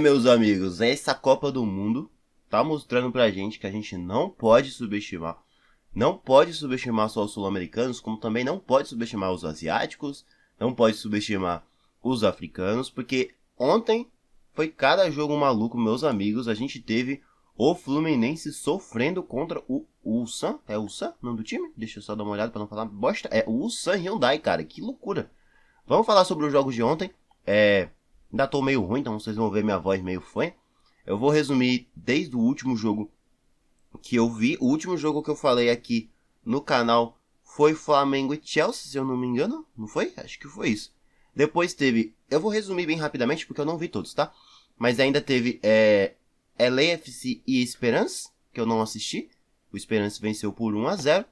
Meus amigos, essa Copa do Mundo tá mostrando pra gente que a gente não pode subestimar. Não pode subestimar só os sul-americanos, como também não pode subestimar os asiáticos, não pode subestimar os africanos, porque ontem foi cada jogo maluco, meus amigos. A gente teve o Fluminense sofrendo contra o Ulsan. É o Ulsan o nome do time? Deixa eu só dar uma olhada pra não falar bosta. É o Ulsan Hyundai, cara, que loucura. Vamos falar sobre os jogos de ontem. Ainda tô meio ruim, então vocês vão ver minha voz meio fanha. Eu vou resumir desde o último jogo que eu vi. O último jogo que eu falei aqui no canal foi Flamengo e Chelsea, se eu não me engano. Não foi? Acho que foi isso. Depois teve... Eu vou resumir bem rapidamente porque eu não vi todos, tá? Mas ainda teve LAFC e Esperance, que eu não assisti. O Esperance venceu por 1-0.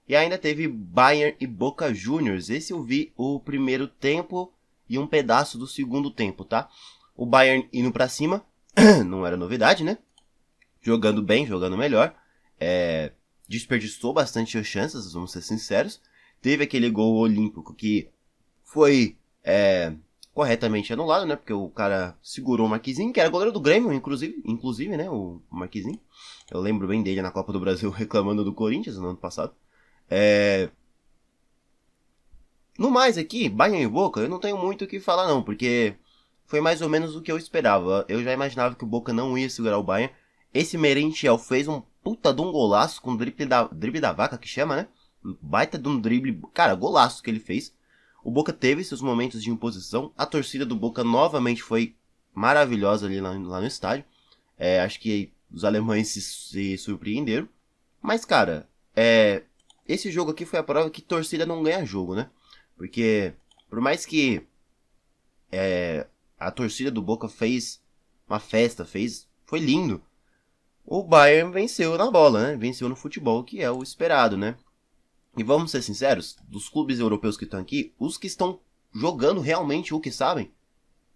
E ainda teve Bayern e Boca Juniors. Esse eu vi o primeiro tempo e um pedaço do segundo tempo, tá? O Bayern indo pra cima, não era novidade, né? Jogando bem, jogando melhor. Desperdiçou bastante chances, vamos ser sinceros. Teve aquele gol olímpico que foi corretamente anulado, né? Porque o cara segurou o Marquinhos, que era goleiro do Grêmio, inclusive, né? O Marquinhos. Eu lembro bem dele na Copa do Brasil reclamando do Corinthians no ano passado. No mais aqui, Bayern e Boca, eu não tenho muito o que falar não, porque foi mais ou menos o que eu esperava. Eu já imaginava que o Boca não ia segurar o Bayern. Esse Merentiel fez um puta de um golaço com drible da vaca, que chama, né? Um baita de um drible, cara, golaço que ele fez. O Boca teve seus momentos de imposição. A torcida do Boca novamente foi maravilhosa ali lá no estádio. Acho que os alemães se surpreenderam. Mas, cara, esse jogo aqui foi a prova que torcida não ganha jogo, né? Porque, por mais que a torcida do Boca fez uma festa, foi lindo. O Bayern venceu na bola, né? Venceu no futebol, que é o esperado, né? E vamos ser sinceros, dos clubes europeus que estão aqui, os que estão jogando realmente o que sabem,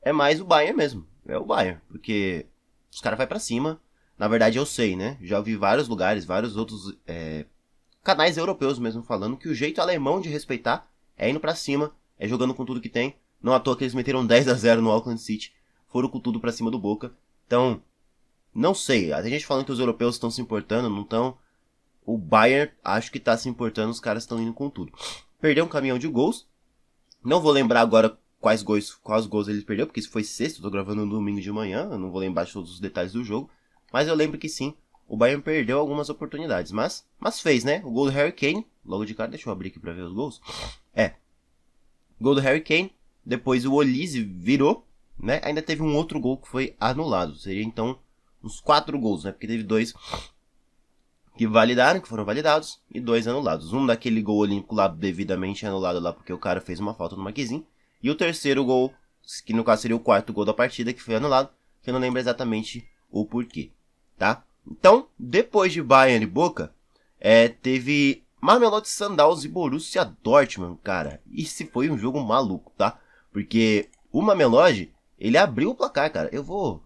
é mais o Bayern mesmo. É o Bayern, porque os caras vai pra cima. Na verdade eu sei, né? Já vi vários lugares, vários outros canais europeus mesmo falando que o jeito alemão de respeitar é indo pra cima, é jogando com tudo que tem. Não à toa que eles meteram 10-0 no Auckland City, foram com tudo pra cima do Boca. Então, não sei, tem gente falando que os europeus estão se importando, não estão. O Bayern acho que tá se importando, os caras estão indo com tudo. Perdeu um caminhão de gols. Não vou lembrar agora quais gols ele perdeu, porque isso foi sexta, tô gravando no domingo de manhã, eu não vou lembrar de todos os detalhes do jogo. Mas eu lembro que sim, o Bayern perdeu algumas oportunidades, mas fez, né? O gol do Harry Kane, logo de cara, deixa eu abrir aqui pra ver os gols. Gol do Harry Kane, depois o Olise virou, né? Ainda teve um outro gol que foi anulado, seria então uns 4 gols, né? Porque teve 2 que foram validados, e 2 anulados. Um daquele gol olímpico lá, devidamente anulado lá, porque o cara fez uma falta no Marquezinho. E o terceiro gol, que no caso seria o quarto gol da partida, que foi anulado, que eu não lembro exatamente o porquê, tá? Então, depois de Bayern e Boca, teve Mamelodi Sundowns e Borussia Dortmund, cara. Esse foi um jogo maluco, tá? Porque o Mamelodi, ele abriu o placar, cara. Eu vou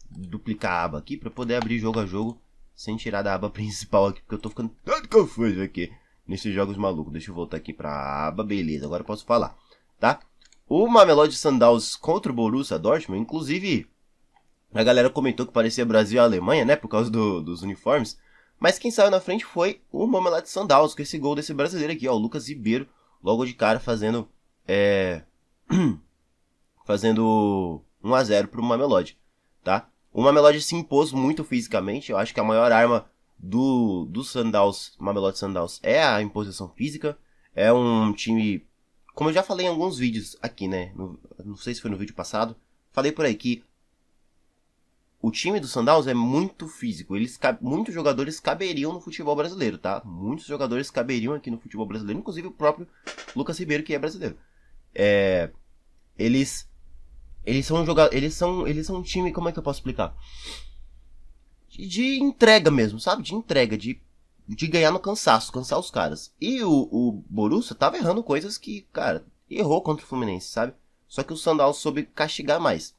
duplicar a aba aqui pra poder abrir jogo a jogo sem tirar da aba principal aqui, porque eu tô ficando tanto confuso aqui nesses jogos malucos. Deixa eu voltar aqui pra aba, beleza, agora eu posso falar, tá? O Mamelodi Sundowns contra o Borussia Dortmund, inclusive a galera comentou que parecia Brasil e Alemanha, né, por causa dos uniformes, mas quem saiu na frente foi o Mamelodi Sundowns, com esse gol desse brasileiro aqui, ó, o Lucas Ribeiro, logo de cara fazendo fazendo 1-0 pro Mamelodi, tá? O Mamelodi se impôs muito fisicamente. Eu acho que a maior arma do Sundowns, Mamelodi Sundowns, é a imposição física. É um time, como eu já falei em alguns vídeos aqui, né? Não sei se foi no vídeo passado. Falei por aí que o time do Sundowns é muito físico. Muitos jogadores caberiam no futebol brasileiro, tá? Muitos jogadores caberiam aqui no futebol brasileiro, inclusive o próprio Lucas Ribeiro, que é brasileiro. Eles são um time, como é que eu posso explicar? De entrega mesmo, sabe? De entrega, de ganhar no cansaço, cansar os caras. E o Borussia tava errando coisas que, cara, errou contra o Fluminense, sabe? Só que o Sundowns soube castigar mais.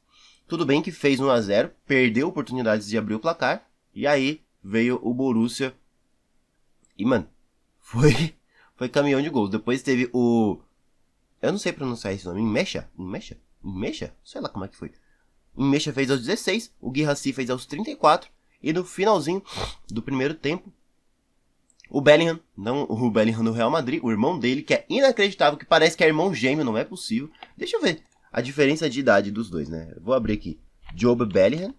Tudo bem que fez 1-0, perdeu oportunidades de abrir o placar, e aí veio o Borussia e, mano, foi caminhão de gols. Depois teve o... Eu não sei pronunciar esse nome, Mecha? Sei lá como é que foi. Mecha fez aos 16, o Guirassy fez aos 34, e no finalzinho do primeiro tempo, o Bellingham, não o Bellingham do Real Madrid, o irmão dele, que é inacreditável, que parece que é irmão gêmeo, não é possível. Deixa eu ver a diferença de idade dos dois, né? Eu vou abrir aqui. Job Bellingham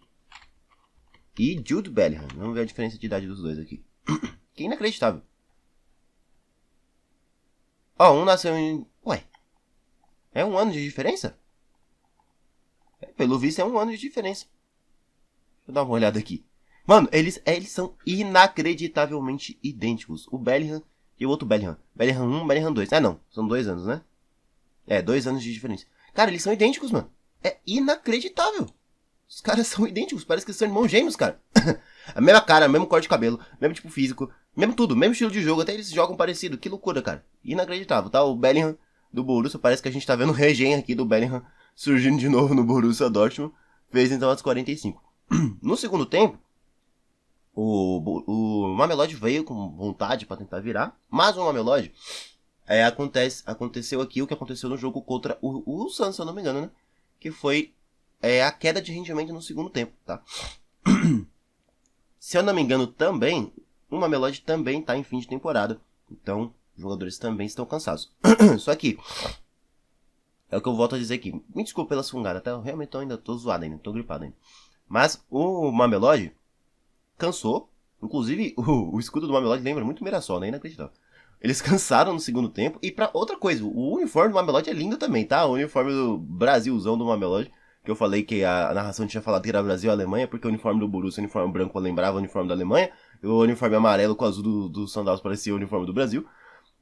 e Jude Bellingham. Vamos ver a diferença de idade dos dois aqui. Que inacreditável. Ó, um nasceu em... Ué, é 1 ano de diferença? Pelo visto é 1 ano de diferença. Deixa eu dar uma olhada aqui. Mano, eles são inacreditavelmente idênticos. O Bellingham e o outro Bellingham. Bellingham 1, Bellingham 2. Ah, não. São 2 anos, né? 2 anos de diferença. Cara, eles são idênticos, mano. É inacreditável. Os caras são idênticos. Parece que são irmãos gêmeos, cara. A mesma cara, mesmo corte de cabelo, mesmo tipo físico, mesmo tudo, mesmo estilo de jogo. Até eles jogam parecido. Que loucura, cara. Inacreditável, tá? O Bellingham do Borussia, parece que a gente tá vendo o regen aqui do Bellingham surgindo de novo no Borussia Dortmund. Fez então as 45. No segundo tempo, o Mamelodi veio com vontade pra tentar virar, mas o Mamelodi aconteceu aqui o que aconteceu no jogo contra o Santos, se eu não me engano, né? Que foi a queda de rendimento no segundo tempo, tá? Se eu não me engano também, o Mamelodi também tá em fim de temporada, então os jogadores também estão cansados. Só que é o que eu volto a dizer aqui. Me desculpa pela fungadas, tá? Eu realmente ainda tô zoado ainda, tô gripado ainda. Mas o Mamelodi cansou. Inclusive, o escudo do Mamelodi lembra muito o Mirassol, né? Inacreditável. Eles cansaram no segundo tempo. E pra outra coisa, o uniforme do Mamelodi é lindo também, tá? O uniforme do Brasilzão do Mamelodi. Que eu falei que a narração tinha falado que era Brasil e Alemanha, porque o uniforme do Borussia, o uniforme branco, lembrava o uniforme da Alemanha. E o uniforme amarelo com azul do Sandals parecia o uniforme do Brasil.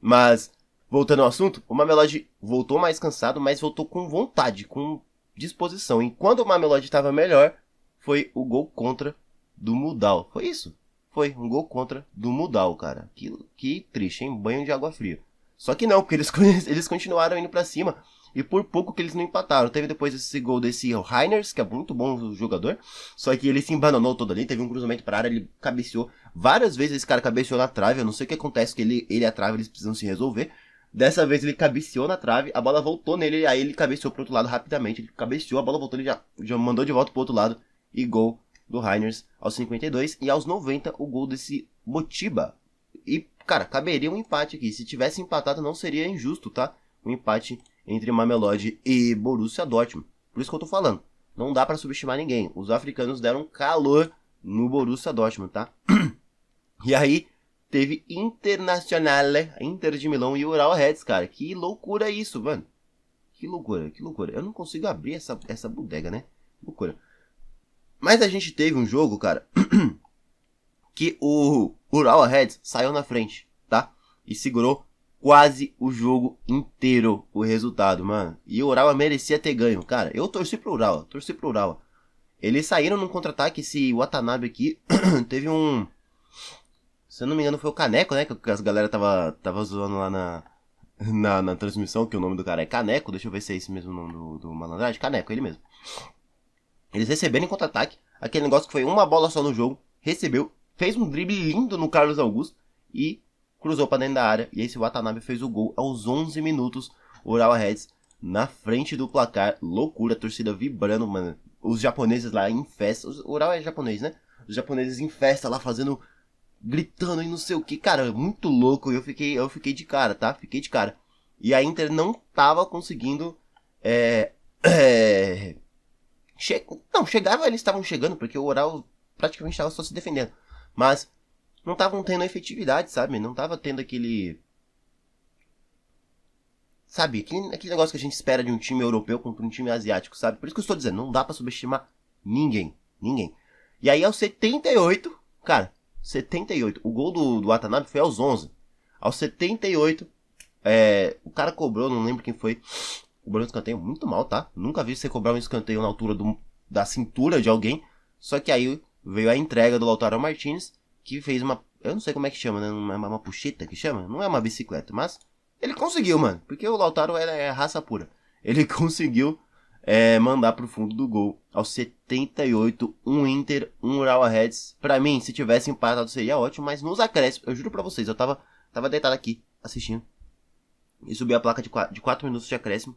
Mas, voltando ao assunto, o Mamelodi voltou mais cansado, mas voltou com vontade, com disposição. E quando o Mamelodi estava melhor, foi o gol contra do Mudal. Foi isso? Foi um gol contra do Mudal, cara. Que triste, hein? Banho de água fria. Só que não, porque eles continuaram indo pra cima. E por pouco que eles não empataram. Teve depois esse gol desse Reiners, que é muito bom jogador. Só que ele se embananou todo ali. Teve um cruzamento pra área, ele cabeceou. Várias vezes esse cara cabeceou na trave. Eu não sei o que acontece, que ele e a trave eles precisam se resolver. Dessa vez ele cabeceou na trave, a bola voltou nele, aí ele cabeceou pro outro lado rapidamente. Ele cabeceou, a bola voltou, ele já mandou de volta pro outro lado. E gol do Reiners aos 52. E aos 90 o gol desse Motiba. E, cara, caberia um empate aqui. Se tivesse empatado não seria injusto, tá? Um empate entre Mamelodi e Borussia Dortmund. Por isso que eu tô falando. Não dá pra subestimar ninguém. Os africanos deram calor no Borussia Dortmund, tá? E aí teve Internazionale, Inter de Milão e Ural Reds, cara. Que loucura isso, mano. Que loucura, que loucura. Eu não consigo abrir essa bodega, né? Loucura. Mas a gente teve um jogo, cara, que o Ural Reds saiu na frente, tá? E segurou quase o jogo inteiro o resultado, mano. E o Ural merecia ter ganho, cara. Eu torci pro Ural. Eles saíram num contra-ataque, esse Watanabe aqui teve um... Se eu não me engano foi o Caneco, né? Que as galera tava zoando lá na transmissão, que o nome do cara é Caneco. Deixa eu ver se é esse mesmo nome do malandragem. Caneco, ele mesmo. Eles receberam em contra-ataque, aquele negócio que foi uma bola só no jogo, recebeu, fez um drible lindo no Carlos Augusto e cruzou pra dentro da área. E esse Watanabe fez o gol aos 11 minutos, o Urawa Reds na frente do placar. Loucura, a torcida vibrando, mano. Os japoneses lá em festa, o Urawa é japonês, né? Os japoneses em festa lá fazendo, gritando e não sei o que, cara, muito louco. Eu fiquei de cara, tá? Fiquei de cara. E a Inter não tava conseguindo Não, eles estavam chegando, porque o Ural praticamente estava só se defendendo. Mas não estavam tendo efetividade, sabe? Não tava tendo aquele... Sabe, aquele negócio que a gente espera de um time europeu contra um time asiático, sabe? Por isso que eu estou dizendo, não dá pra subestimar ninguém. E aí aos 78, cara, 78, o gol do Watanabe foi aos 11. Aos 78, o cara cobrou, não lembro quem foi... Cobrou um escanteio muito mal, tá? Nunca vi você cobrar um escanteio na altura da cintura de alguém. Só que aí veio a entrega do Lautaro Martinez, que fez uma... Eu não sei como é que chama, né? Uma puxeta que chama? Não é uma bicicleta, mas... Ele conseguiu, mano. Porque o Lautaro é raça pura. Ele conseguiu mandar pro fundo do gol. Aos 78, um Inter, um Urawa Reds. Pra mim, se tivesse empatado seria ótimo. Mas nos acréscimos, eu juro pra vocês, eu tava deitado aqui, assistindo. E subi a placa de 4 minutos de acréscimo.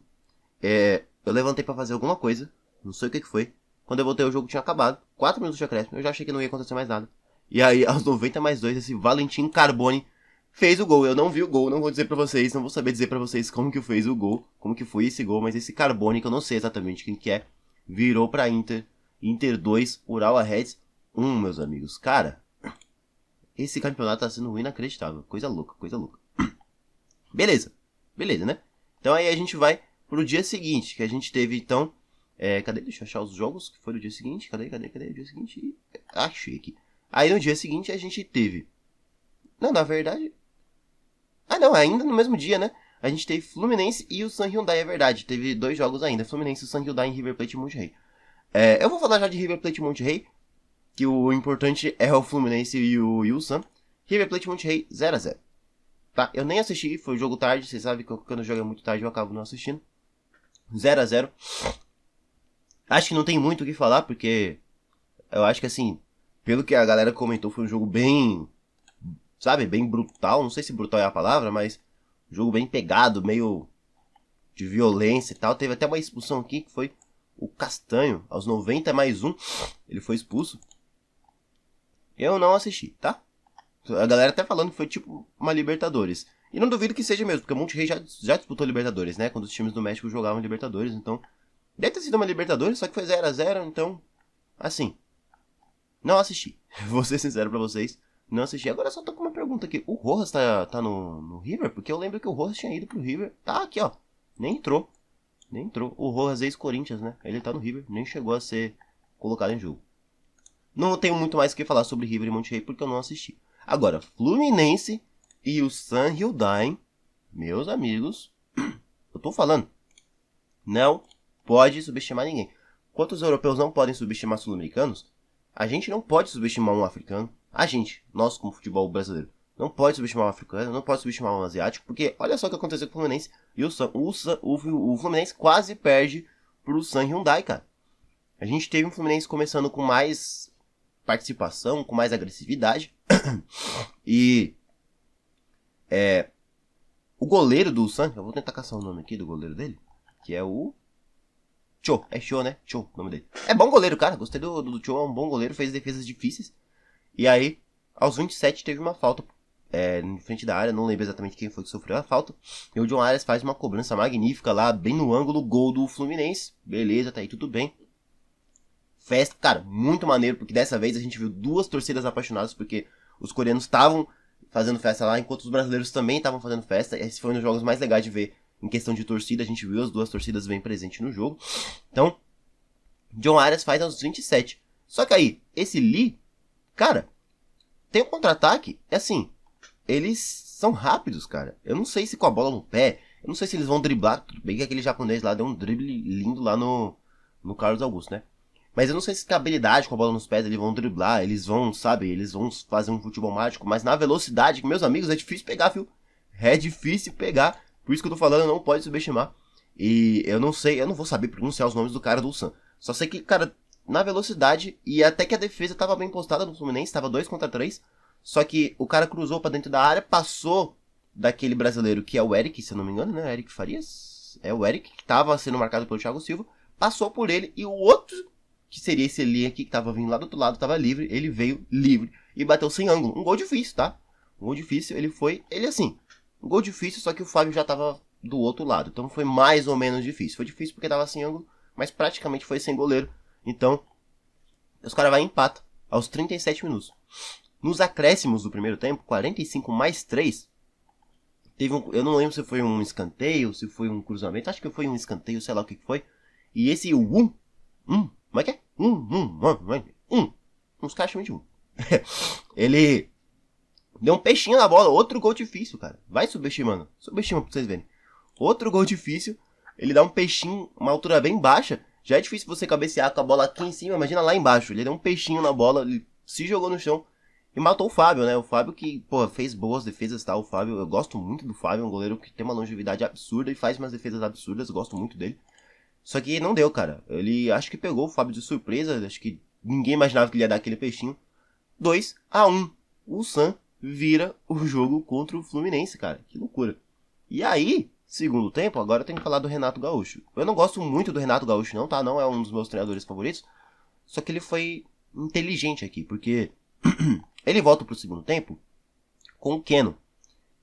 Eu levantei pra fazer alguma coisa. Não sei o que foi. Quando eu voltei, o jogo tinha acabado. 4 minutos de acréscimo. Eu já achei que não ia acontecer mais nada. E aí, aos 90+2, esse Valentim Carboni fez o gol. Eu não vi o gol, não vou dizer pra vocês, não vou saber dizer pra vocês como que fez o gol, como que foi esse gol, mas esse Carboni, que eu não sei exatamente quem que é, virou pra Inter. Inter 2, Urawa Reds 1, meus amigos. Cara, esse campeonato tá sendo inacreditável. Coisa louca, coisa louca. Beleza, né? Então aí a gente vai pro dia seguinte, que a gente teve então... cadê? Deixa eu achar os jogos que foi no dia seguinte. Cadê? O dia seguinte? Achei aqui. Aí no dia seguinte a gente teve... Não, na verdade... Ah não, ainda no mesmo dia, né? A gente teve Fluminense e o San Hyundai, é verdade. Teve 2 jogos ainda, Fluminense e o San Hyundai em River Plate e Monterrey. Eu vou falar já de River Plate e Monterrey, que o importante é o Fluminense e o San. River Plate e Monterrey 0-0. Tá? Eu nem assisti, foi um jogo tarde, vocês sabem que quando o jogo é muito tarde eu acabo não assistindo. 0-0. Acho que não tem muito o que falar, porque eu acho que assim, pelo que a galera comentou, foi um jogo bem, sabe, bem brutal. Não sei se brutal é a palavra, mas um jogo bem pegado, meio de violência e tal. Teve até uma expulsão aqui, que foi o Castanho, aos 90+1, ele foi expulso. Eu não assisti, tá? A galera até falando que foi tipo uma Libertadores. E não duvido que seja mesmo, porque o Monterrey já disputou Libertadores, né? Quando os times do México jogavam Libertadores, então... Deve ter sido uma Libertadores, só que foi 0-0, então... Assim... Não assisti. Vou ser sincero pra vocês. Não assisti. Agora só tô com uma pergunta aqui. O Rojas tá no River? Porque eu lembro que o Rojas tinha ido pro River. Tá aqui, ó. Nem entrou. O Rojas ex-Corinthians, né? Ele tá no River. Nem chegou a ser colocado em jogo. Não tenho muito mais o que falar sobre River e Monterrey porque eu não assisti. Agora, Fluminense e o San Hyundai, meus amigos, eu tô falando, não pode subestimar ninguém. Enquanto os europeus não podem subestimar sul-americanos, a gente não pode subestimar um africano. Nós como futebol brasileiro, não pode subestimar um africano, não pode subestimar um asiático, porque olha só o que aconteceu com o Fluminense. E o Fluminense quase perde pro San Hyundai, cara. A gente teve um Fluminense começando com mais participação, com mais agressividade. E o goleiro do San, eu vou tentar caçar o nome aqui do goleiro dele, que é o Cho, né? Cho, o nome dele. É bom goleiro, cara, gostei do Cho, é um bom goleiro, fez defesas difíceis. E aí, aos 27 teve uma falta em frente da área, não lembro exatamente quem foi que sofreu a falta. E o John Arias faz uma cobrança magnífica lá, bem no ângulo, gol do Fluminense. Beleza, tá aí tudo bem. Festa, cara, muito maneiro, porque dessa vez a gente viu 2 torcidas apaixonadas, porque os coreanos estavam fazendo festa lá, enquanto os brasileiros também estavam fazendo festa. Esse foi um dos jogos mais legais de ver em questão de torcida, a gente viu as 2 torcidas bem presentes no jogo. Então, John Arias faz aos 27. Só que aí, esse Lee, cara, tem um contra-ataque, assim, eles são rápidos, cara. Eu não sei se com a bola no pé, eu não sei se eles vão driblar, tudo bem que aquele japonês lá deu um drible lindo lá no Carlos Augusto, né? Mas eu não sei se com a habilidade, com a bola nos pés, eles vão driblar, eles vão, sabe, eles vão fazer um futebol mágico, mas na velocidade, meus amigos, é difícil pegar, viu? É difícil pegar, por isso que eu tô falando, não pode subestimar. E eu não sei, eu não vou saber pronunciar os nomes do cara do San. Só sei que, cara, na velocidade, e até que a defesa tava bem postada no Fluminense, tava 2 contra 3, só que o cara cruzou pra dentro da área, passou daquele brasileiro que é o Eric, se eu não me engano, né? Eric Farias? É o Eric, que tava sendo marcado pelo Thiago Silva, passou por ele, e o outro... que seria esse ali aqui que tava vindo lá do outro lado, tava livre, ele veio livre e bateu sem ângulo. Um gol difícil, tá? Um gol difícil, ele assim, um gol difícil, só que o Fábio já tava do outro lado, então foi mais ou menos difícil. Foi difícil porque tava sem ângulo, mas praticamente foi sem goleiro. Então, os caras vai e empata aos 37 minutos. Nos acréscimos do primeiro tempo, 45+3, teve eu não lembro se foi um escanteio, se foi um cruzamento, acho que foi um escanteio, sei lá o que foi. E esse como é que é? Uns caras chamam de Ele deu um peixinho na bola. Outro gol difícil, cara. Vai subestimando. Subestima pra vocês verem. Outro gol difícil. Ele dá um peixinho, uma altura bem baixa. Já é difícil você cabecear com a bola aqui em cima. Imagina lá embaixo. Ele deu um peixinho na bola. Ele se jogou no chão. E matou o Fábio, né? O Fábio que, pô, fez boas defesas, tá? O Fábio, eu gosto muito do Fábio. É um goleiro que tem uma longevidade absurda e faz umas defesas absurdas. Eu gosto muito dele. Só que não deu, cara. Ele acho que pegou o Fábio de surpresa. Acho que ninguém imaginava que ele ia dar aquele peixinho. 2-1. O San vira o jogo contra o Fluminense, cara. Que loucura. E aí, segundo tempo, agora eu tenho que falar do Renato Gaúcho. Eu não gosto muito do Renato Gaúcho não, tá? Não é um dos meus treinadores favoritos. Só que ele foi inteligente aqui, porque ele volta pro segundo tempo com o Keno.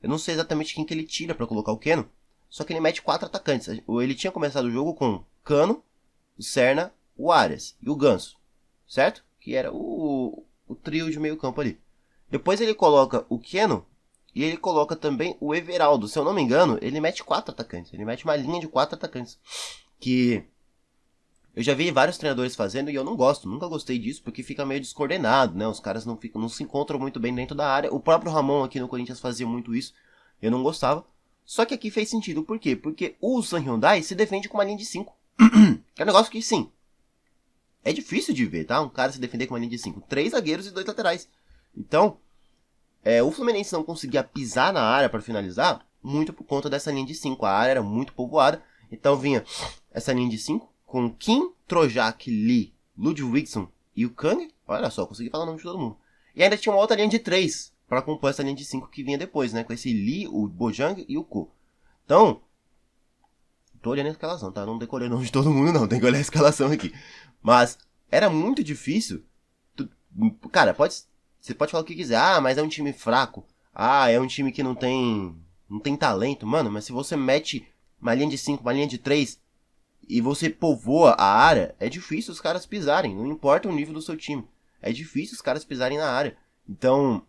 Eu não sei exatamente quem que ele tira pra colocar o Keno, só que ele mete 4 atacantes. Ele tinha começado o jogo com Cano, o Serna, o Arias e o Ganso, certo? Que era o trio de meio campo ali. Depois ele coloca o Keno e ele coloca também o Everaldo. Se eu não me engano, ele mete 4 atacantes. Ele mete uma linha de 4 atacantes. Que eu já vi vários treinadores fazendo e eu não gosto. Nunca gostei disso porque fica meio descoordenado, né? Os caras não se encontram muito bem dentro da área. O próprio Ramon aqui no Corinthians fazia muito isso. Eu não gostava. Só que aqui fez sentido. Por quê? Porque o San Hyundai se defende com uma linha de 5. Que é um negócio que, sim, é difícil de ver, tá? Um cara se defender com uma linha de 5. 3 zagueiros e 2 laterais. Então, o Fluminense não conseguia pisar na área para finalizar muito por conta dessa linha de 5. A área era muito povoada. Então vinha essa linha de 5 com Kim, Trojak, Lee, Ludwigson e o Kang. Olha só, consegui falar o nome de todo mundo. E ainda tinha uma outra linha de 3 para compor essa linha de 5 que vinha depois, né? Com esse Lee, o Bojang e o Ko. Então, tô olhando a escalação, tá? Não decorei o nome de todo mundo, não. Tem que olhar a escalação aqui. Mas era muito difícil. Cara, você pode falar o que quiser. Ah, mas é um time fraco. Ah, é um time que não tem talento. Mano, mas se você mete uma linha de 5, uma linha de 3 e você povoa a área, é difícil os caras pisarem. Não importa o nível do seu time. É difícil os caras pisarem na área. Então,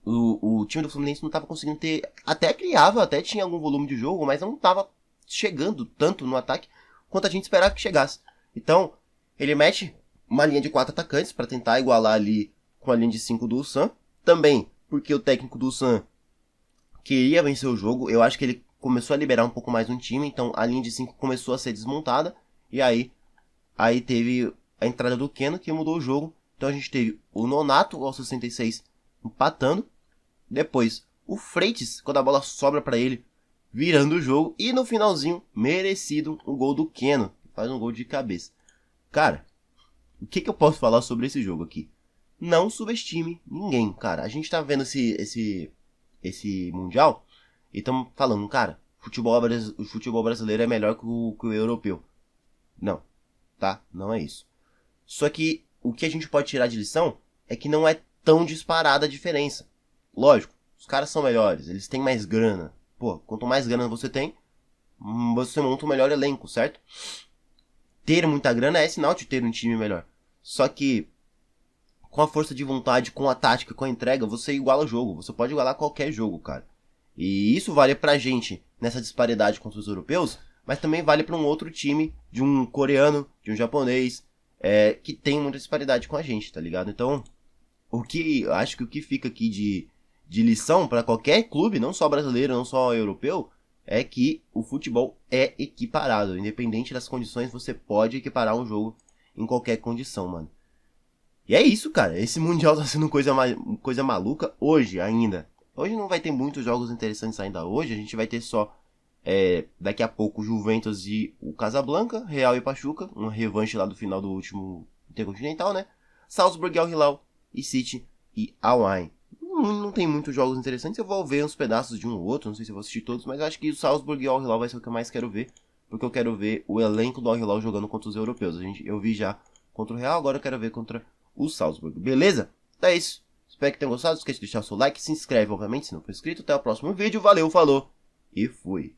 o time do Fluminense não estava conseguindo ter... Até criava, até tinha algum volume de jogo, mas não estava chegando tanto no ataque quanto a gente esperava que chegasse. Então, ele mete uma linha de 4 atacantes para tentar igualar ali com a linha de 5 do Ulsan. Também porque o técnico do Ulsan queria vencer o jogo. Eu acho que ele começou a liberar um pouco mais um time, então a linha de 5 começou a ser desmontada. E aí teve a entrada do Keno que mudou o jogo. Então a gente teve o Nonato aos 66 empatando. Depois o Freitas, quando a bola sobra para ele, virando o jogo. E no finalzinho, merecido, um gol do Keno. Faz um gol de cabeça. Cara, o que eu posso falar sobre esse jogo aqui? Não subestime ninguém, cara. A gente tá vendo esse Mundial e estamos falando, cara, o futebol brasileiro é melhor que o europeu. Não, tá? Não é isso. Só que o que a gente pode tirar de lição é que não é tão disparada a diferença. Lógico, os caras são melhores, eles têm mais grana. Pô, quanto mais grana você tem, você monta um melhor elenco, certo? Ter muita grana é sinal de ter um time melhor. Só que com a força de vontade, com a tática, com a entrega, você iguala o jogo. Você pode igualar qualquer jogo, cara. E isso vale pra gente nessa disparidade contra os europeus, mas também vale pra um outro time, de um coreano, de um japonês, que tem muita disparidade com a gente, tá ligado? Então, acho que o que fica aqui de lição pra qualquer clube, não só brasileiro, não só europeu, é que o futebol é equiparado. Independente das condições, você pode equiparar um jogo em qualquer condição, mano. E é isso, cara. Esse Mundial tá sendo coisa maluca hoje ainda. Hoje não vai ter muitos jogos interessantes ainda hoje. A gente vai ter só, daqui a pouco, Juventus e o Casablanca, Real e Pachuca. Uma revanche lá do final do último Intercontinental, né? Salzburg e Al Hilal, e City e Al Ain. Não tem muitos jogos interessantes. Eu vou ver uns pedaços de um ou outro. Não sei se eu vou assistir todos, mas eu acho que o Salzburg e o Al Hilal vai ser o que eu mais quero ver. Porque eu quero ver o elenco do Al Hilal jogando contra os europeus. Eu vi já contra o Real, agora eu quero ver contra o Salzburg. Beleza? Então é isso. Espero que tenham gostado. Não esqueça de deixar o seu like. Se inscreve, obviamente, se não for inscrito. Até o próximo vídeo. Valeu, falou e fui.